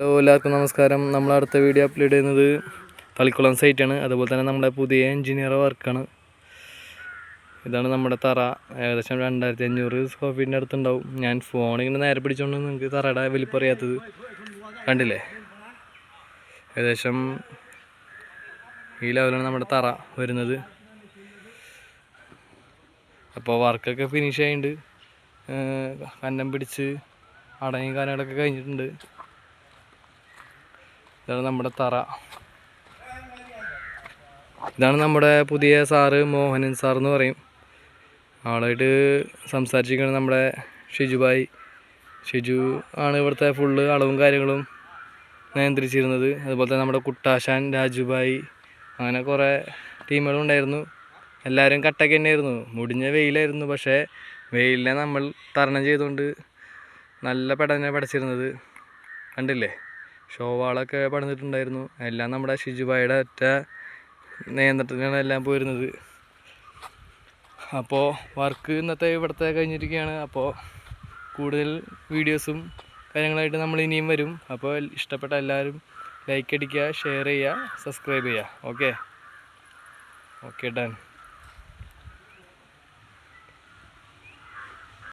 Hello എല്ലാവർക്കും നമസ്കാരം. നമ്മൾ അടുത്ത വീഡിയോ അപ്ലോഡ് ചെയ്യുന്നത് തളിക്കുളം സൈറ്റാണ്. അതുപോലെ തന്നെ നമ്മുടെ പുതിയ എഞ്ചിനീയർ വർക്കാണ്. ഇതാണ് നമ്മുടെ തറ. ഏകദേശം 2500 സ്ക്വയർ ഫീറ്റിൻ്റെ അടുത്തുണ്ടാവും. ഞാൻ ഫോണിങ്ങനെ നേരെ പിടിച്ചുകൊണ്ട് നിങ്ങൾക്ക് തറയുടെ വലിപ്പറിയാത്തത് കണ്ടില്ലേ. ഏകദേശം ഈ ലെവലാണ് നമ്മുടെ തറ വരുന്നത്. അപ്പോൾ വർക്കൊക്കെ ഫിനിഷ് ആയിട്ടുണ്ട്. കന്നം പിടിച്ച് അടയും കാര്യങ്ങളൊക്കെ കഴിഞ്ഞിട്ടുണ്ട്. ഇതാണ് നമ്മുടെ തറ. ഇതാണ് നമ്മുടെ പുതിയ സാറ്, മോഹനൻ സാർ എന്ന് പറയും. ആളായിട്ട് സംസാരിച്ചിരിക്കുന്നത് നമ്മുടെ ഷിജു ആണ് ഇവിടുത്തെ ഫുള്ള് അളവും കാര്യങ്ങളും നിയന്ത്രിച്ചിരുന്നത്. അതുപോലെ തന്നെ നമ്മുടെ കുട്ടാശാൻ, രാജുഭായി, അങ്ങനെ കുറേ ടീമുകളും ഉണ്ടായിരുന്നു. എല്ലാവരും കട്ടക്ക് തന്നെയായിരുന്നു. മുടിഞ്ഞ വെയിലായിരുന്നു. പക്ഷേ വെയിലിനെ നമ്മൾ തരണം ചെയ്തുകൊണ്ട് നല്ല പെടനെ പടച്ചിരുന്നത് കണ്ടില്ലേ. ഷോവാളൊക്കെ പണിതിട്ടുണ്ടായിരുന്നു. എല്ലാം നമ്മുടെ ഷിജുഭായിയുടെ ഒറ്റ നിയന്ത്രണത്തിലാണ് എല്ലാം പോയിരുന്നത്. അപ്പോൾ വർക്ക് ഇന്നത്തെ ഇവിടുത്തെ കഴിഞ്ഞിരിക്കുകയാണ്. അപ്പോൾ കൂടുതൽ വീഡിയോസും കാര്യങ്ങളായിട്ട് നമ്മൾ ഇനിയും വരും. അപ്പോൾ ഇഷ്ടപ്പെട്ട എല്ലാവരും ലൈക്ക് അടിക്കുക, ഷെയർ ചെയ്യുക, സബ്സ്ക്രൈബ് ചെയ്യുക. Okay done.